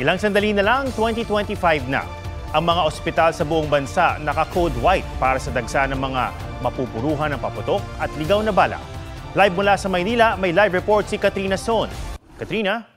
Ilang sandali na lang, 2025 na. Ang mga ospital sa buong bansa naka-code white para sa dagsa ng mga mapupuruhan ng paputok at ligaw na bala. Live mula sa Maynila, may live report si Katrina Son. Katrina?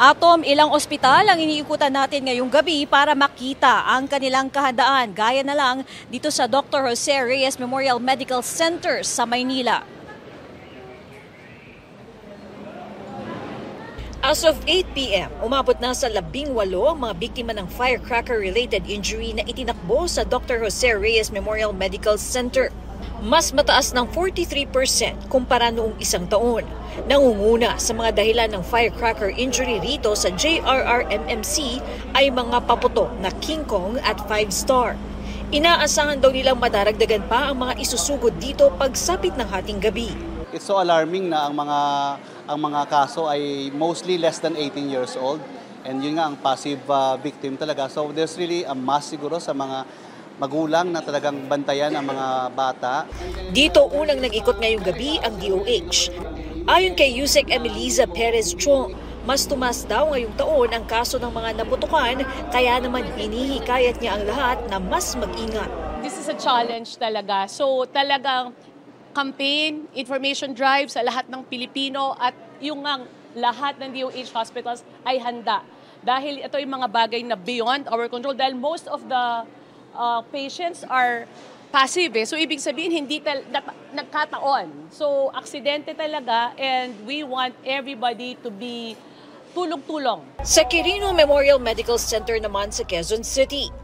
Atom, ilang ospital ang iniikutan natin ngayong gabi para makita ang kanilang kahandaan. Gaya na lang dito sa Dr. Jose Reyes Memorial Medical Center sa Maynila. As of 8 p.m., umabot na sa 18 ang mga biktima ng firecracker-related injury na itinakbo sa Dr. Jose Reyes Memorial Medical Center. Mas mataas ng 43% kumpara noong isang taon. Nangunguna sa mga dahilan ng firecracker injury rito sa JRRMMC ay mga paputok na King Kong at 5-star. Inaasahan daw nilang madaragdagan pa ang mga isusugod dito pagsapit ng hating gabi. It's so alarming na ang mga kaso ay mostly less than 18 years old, and yun nga ang passive victim talaga. So there's really a mass siguro sa mga magulang na talagang bantayan ang mga bata. Dito unang nag-ikot ngayong gabi ang DOH. Ayon kay Yusek Emiliza Perez Chong, mas tumas daw ngayong taon ang kaso ng mga naputukan, kaya naman hinihikayat niya ang lahat na mas mag-ingat. This is a challenge talaga. So talagang campaign, information drive sa lahat ng Pilipino at yung lahat ng DOH hospitals ay handa. Dahil ito yung mga bagay na beyond our control dahil most of the patients are passive. So ibig sabihin hindi nagkataon. So aksidente talaga and we want everybody to be tulong-tulong. Sa Quirino Memorial Medical Center naman sa Quezon City.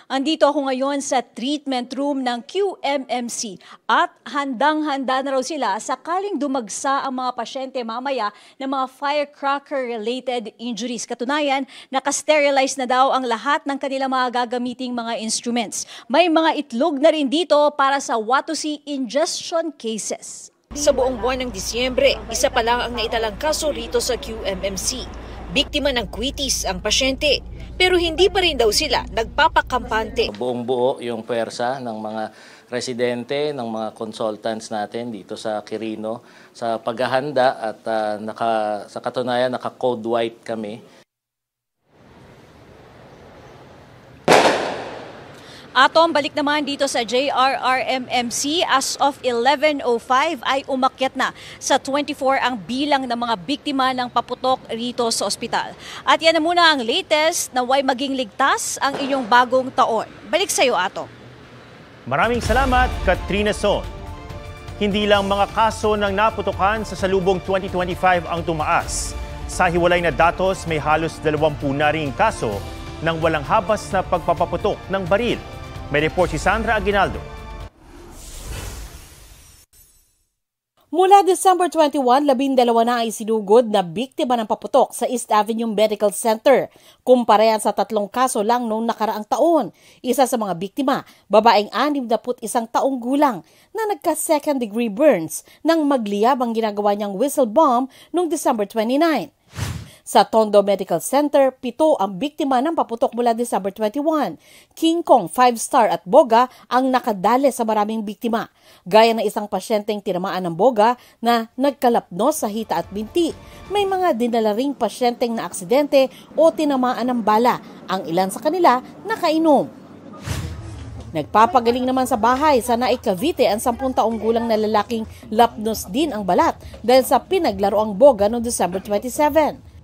Andito ako ngayon sa treatment room ng QMMC at handang-handa na raw sila sakaling dumagsa ang mga pasyente mamaya ng mga firecracker-related injuries. Katunayan, nakasterilize na daw ang lahat ng kanilang mga gagamiting mga instruments. May mga itlog na rin dito para sa Watusi ingestion cases. Sa buong buwan ng Disyembre, isa pa lang ang naitalang kaso rito sa QMMC. Biktima ng quitis ang pasyente. Pero hindi pa rin daw sila nagpapakampante. Buong buo yung pwersa ng mga residente, ng mga consultants natin dito sa Quirino sa paghahanda at sa katunayan naka-code white kami. Atom, balik naman dito sa JRRMMC. As of 11:05 ay umakyat na sa 24 ang bilang ng mga biktima ng paputok rito sa ospital. At yan na muna ang latest na way maging ligtas ang inyong bagong taon. Balik sa iyo, Atom. Maraming salamat, Katrina Son. Hindi lang mga kaso ng naputukan sa salubong 2025 ang tumaas. Sa hiwalay na datos, may halos 20 na ring kaso ng walang habas na pagpapaputok ng baril. May report si Sandra Aguinaldo. Mula December 21, 12 na ay sinugod na biktima ng paputok sa East Avenue Medical Center. Kumpara sa 3 kaso lang noong nakaraang taon. Isa sa mga biktima, babaeng 61 taong gulang na nagka-second degree burns nang magliyab ang ginagawa niyang whistle bomb noong December 29. Sa Tondo Medical Center, 7 ang biktima ng paputok mula December 21. King Kong, 5-star at Boga ang nakadali sa maraming biktima. Gaya ng isang pasyenteng tinamaan ng Boga na nagkalapnos sa hita at binti. May mga dinala ring pasyenteng na aksidente o tinamaan ng bala. Ang ilan sa kanila nakainom. Nagpapagaling naman sa bahay sa Naik, Cavite ang 10 taong gulang na lalaking lapnos din ang balat dahil sa pinaglaroang Boga noong December 27.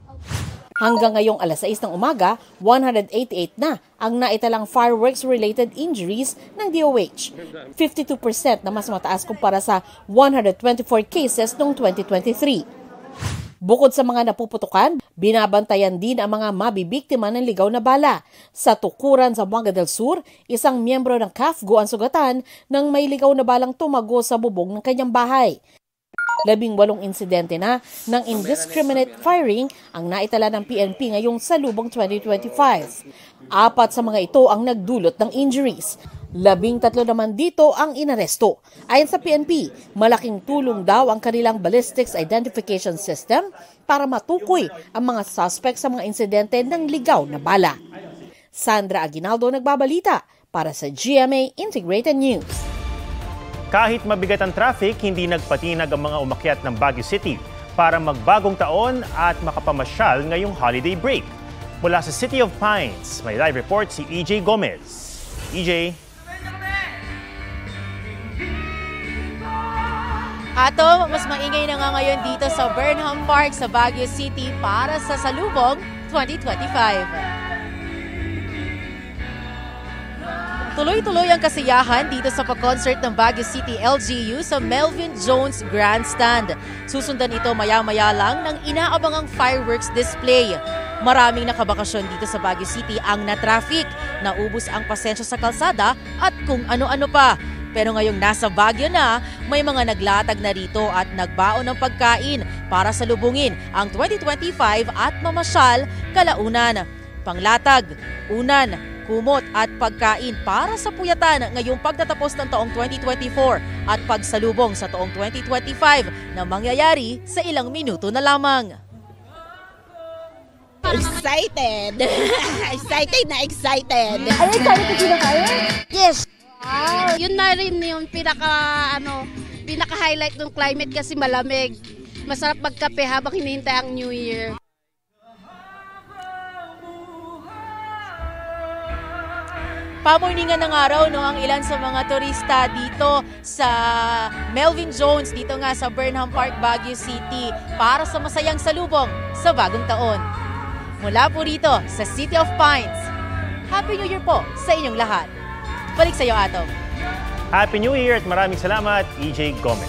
Hanggang ngayong alas 6 ng umaga, 188 na ang naitalang fireworks-related injuries ng DOH. 52% na mas mataas kumpara sa 124 cases noong 2023. Bukod sa mga napuputukan, binabantayan din ang mga mabibiktima ng ligaw na bala. Sa tukuran sa Buanga del Sur, isang miyembro ng CAFGO ang sugatan nang may ligaw na balang tumago sa bubong ng kanyang bahay. 18 insidente na ng indiscriminate firing ang naitala ng PNP ngayong salubong 2025. 4 sa mga ito ang nagdulot ng injuries. 13 naman dito ang inaresto. Ayon sa PNP, malaking tulong daw ang kanilang ballistics identification system para matukoy ang mga suspect sa mga insidente ng ligaw na bala. Sandra Aguinaldo nagbabalita para sa GMA Integrated News. Kahit mabigat ang traffic, hindi nagpatinag ang mga umakyat ng Baguio City para magbagong taon at makapamasyal ngayong holiday break. Mula sa City of Pines, may live report si EJ Gomez. EJ. Ato, mas maingay na nga ngayon dito sa Burnham Park sa Baguio City para sa Salubong 2025. Tuloy-tuloy ang kasiyahan dito sa pag-concert ng Baguio City LGU sa Melvin Jones Grandstand. Susundan ito maya-maya lang ng inaabangang fireworks display. Maraming nakabakasyon dito sa Baguio City ang na-traffic, naubos ang pasensya sa kalsada at kung ano-ano pa. Pero ngayong nasa Baguio na, may mga naglatag na rito at nagbaon ng pagkain para salubungin ang 2025 at mamasyal kalaunan. Panglatag, unan, kumot at pagkain para sa puyatan ngayong pagtatapos ng taong 2024 at pagsalubong sa taong 2025 na mangyayari sa ilang minuto na lamang. Excited! Excited na excited! Are you excited to see the fireworks? Yes! Wow! Yun na rin yung pinaka-highlight ng climate kasi malamig. Masarap magkape habang hinihintay ang New Year. Pamorningan ng araw ang ilan sa mga turista dito sa Melvin Jones, dito nga sa Burnham Park, Baguio City para sa masayang salubong sa bagong taon. Mula po rito sa City of Pines, Happy New Year po sa inyong lahat. Balik sa iyo, Atom. Happy New Year at maraming salamat, EJ Gomez.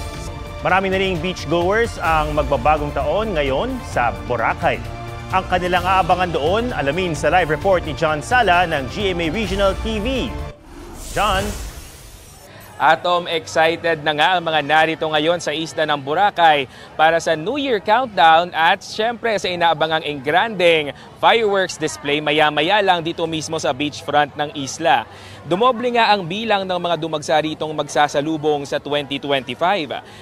Marami na ring beachgoers ang magbabagong taon ngayon sa Boracay. Ang kanilang aabangan doon, alamin sa live report ni John Sala ng GMA Regional TV. John? Atom, excited na nga ang mga narito ngayon sa isla ng Boracay para sa New Year countdown at syempre sa inaabangang engranding fireworks display maya-maya lang dito mismo sa beachfront ng isla. Dumoble nga ang bilang ng mga dumagsa ritong magsasalubong sa 2025.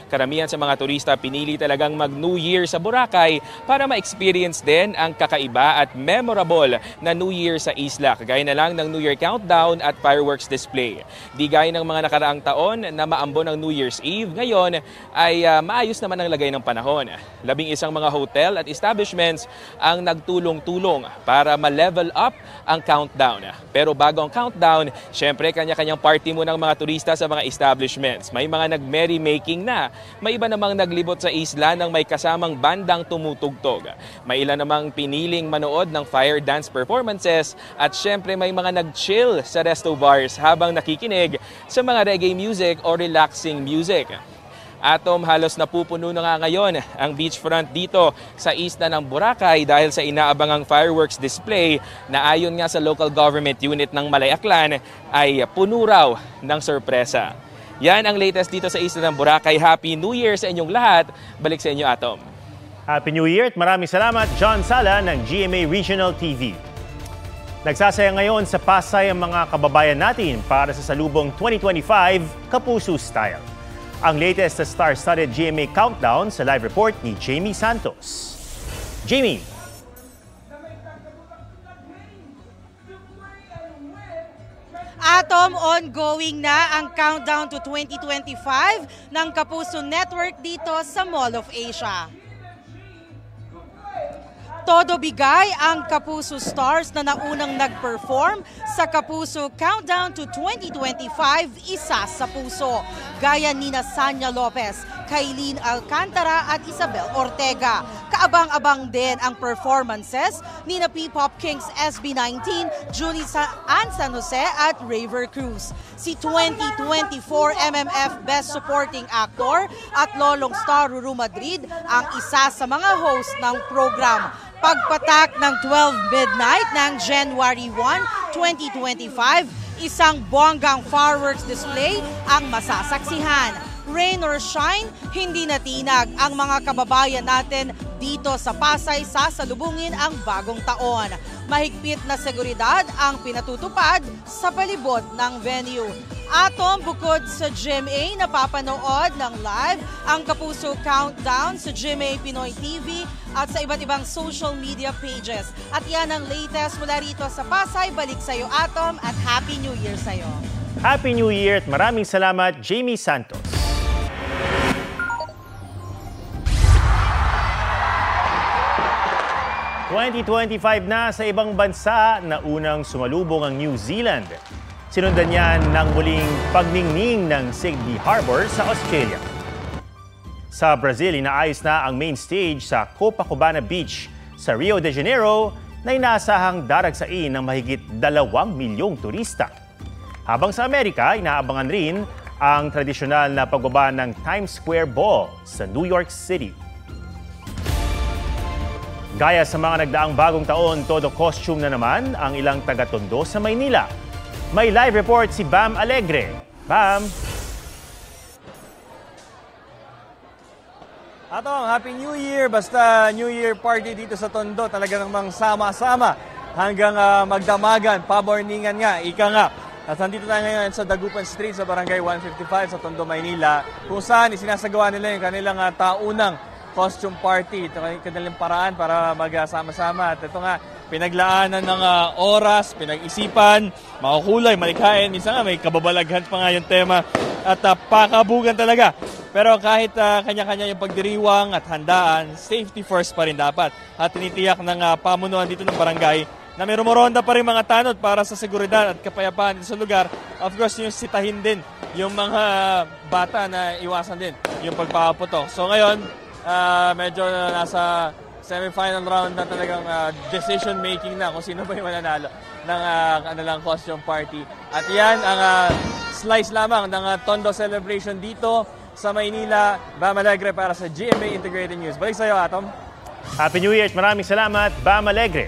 Karamihan sa mga turista pinili talagang mag-New Year sa Boracay para ma-experience din ang kakaiba at memorable na New Year sa isla. Kagaya na lang ng New Year countdown at fireworks display. Di gaya ng mga nakaraang taon na maambon ng New Year's Eve, ngayon ay maayos naman ang lagay ng panahon. 11 mga hotel at establishments ang nagtulong-tulong para ma-level up ang countdown. Pero bago ang countdown, syempre, kanya-kanyang party muna ng mga turista sa mga establishments. May mga nag-merrymaking na. May iba namang naglibot sa isla ng may kasamang bandang tumutugtog. May ilan namang piniling manood ng fire dance performances at syempre may mga nag-chill sa resto bars habang nakikinig sa mga reggae music o relaxing music. Atom, halos napupuno na nga ngayon ang beachfront dito sa isla ng Boracay dahil sa inaabangang fireworks display na ayon nga sa local government unit ng Malayaklan ay puno raw ng sorpresa. Yan ang latest dito sa isla ng Boracay. Happy New Year sa inyong lahat. Balik sa inyo, Atom. Happy New Year at maraming salamat, John Sala ng GMA Regional TV. Nagsasaya ngayon sa Pasay ang mga kababayan natin para sa salubong 2025 Kapuso Style. Ang latest sa star-studded GMA Countdown sa live report ni Jamie Santos. Jamie! Atom, ongoing na ang countdown to 2025 ng Kapuso Network dito sa Mall of Asia. Todo bigay ang Kapuso stars na naunang nag-perform sa Kapuso Countdown to 2025 Isa sa Puso, gaya nina Sanya Lopez, Kailin Alcantara at Isabel Ortega. Kaabang-abang din ang performances nina P-Pop Kings SB19, Julie Ann San Jose at Raver Cruz. Si 2024 MMF Best Supporting Actor at Lolong Star Ruru Madrid ang isa sa mga host ng program. Pagpatak ng 12 midnight ng January 1, 2025, isang bonggang fireworks display ang masasaksihan. Rain or shine, hindi natinag ang mga kababayan natin dito sa Pasay sasalubungin ang bagong taon. Mahigpit na seguridad ang pinatutupad sa palibot ng venue. Atom, bukod sa GMA, napapanood ng live ang Kapuso Countdown sa GMA Pinoy TV at sa iba't ibang social media pages. At yan ang latest mula rito sa Pasay. Balik sa'yo, Atom, at Happy New Year sa'yo. Happy New Year at maraming salamat, Jamie Santos. 2025 na sa ibang bansa na unang sumalubong ang New Zealand. Sinundan niyan ng muling pagningning ng Sydney Harbour sa Australia. Sa Brazil, inaayos na ang main stage sa Copacabana Beach sa Rio de Janeiro na inaasahang daragsain ng mahigit 2 milyong turista. Habang sa Amerika, inaabangan rin ang tradisyonal na pagbaba ng Times Square Ball sa New York City. Gaya sa mga nagdaang bagong taon, todo costume na naman ang ilang taga-Tondo sa Maynila. May live report si Bam Alegre. Bam! Atong, Happy New Year! Basta New Year party dito sa Tondo, talaga namang sama-sama hanggang magdamagan, pa-morningan nga, ika nga. At nandito tayo ngayon sa Dagupan Street sa Barangay 155 sa Tondo, Maynila, kung saan isinasagawa nila yung kanilang taunang costume party. Ito yung kanilang paraan para magsama-sama. At ito nga, pinaglaanan ng oras, pinag-isipan, makukulay, malikhain. Minsan nga may kababalaghan pa nga yung tema at pakabugan talaga. Pero kahit kanya-kanya yung pagdiriwang at handaan, safety first pa rin dapat. At tinitiyak ng pamunuan dito ng barangay na may rumoronda pa rin mga tanod para sa seguridad at kapayapaan dito sa lugar. Of course, yung sitahin din yung mga bata na iwasan din yung pagpapaputok. So ngayon, medyo nasa semi-final round na talagang decision making na kung sino ba yung mananalo ng kanilang costume party. At yan ang slice lamang ng Tondo celebration dito sa Maynila. Bam Alegre para sa GMA Integrated News. Balik sa iyo, Atom. Happy New Year! Maraming salamat, Bam Alegre.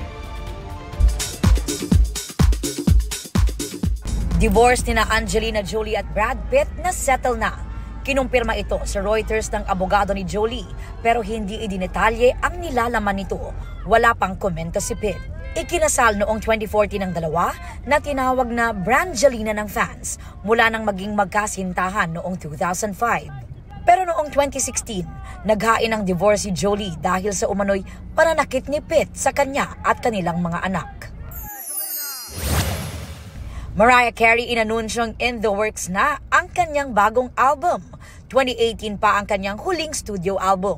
Divorce ni na Angelina Jolie at Brad Pitt na settle na. Kinumpirma ito sa Reuters ng abogado ni Jolie pero hindi idinetalye ang nilalaman nito. Wala pang komento si Pitt. Ikinasal noong 2014 ng dalawa na tinawag na Brangelina ng fans mula nang maging magkasintahan noong 2005. Pero noong 2016, naghain ang divorce si Jolie dahil sa umano'y pananakit ni Pitt sa kanya at kanilang mga anak. Mariah Carey inanunsyong in the works na ang kanyang bagong album. 2018 pa ang kanyang huling studio album.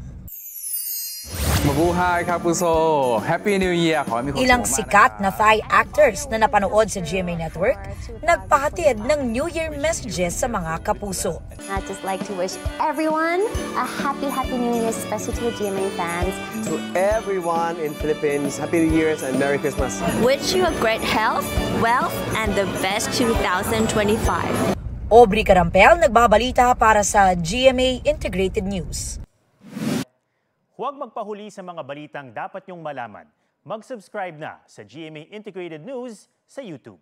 Mabuhay kapuso! Happy New Year! Ilang sikat na Thai actors na napanood sa GMA Network nagpahatid ng New Year messages sa mga kapuso. I'd just like to wish everyone a happy New Year, especially to the GMA fans. To everyone in Philippines, Happy New Year's and Merry Christmas. Wish you a great health, wealth, and the best 2025. Aubrey Carampel nagbabalita para sa GMA Integrated News. Huwag magpahuli sa mga balitang dapat niyong malaman. Mag-subscribe na sa GMA Integrated News sa YouTube.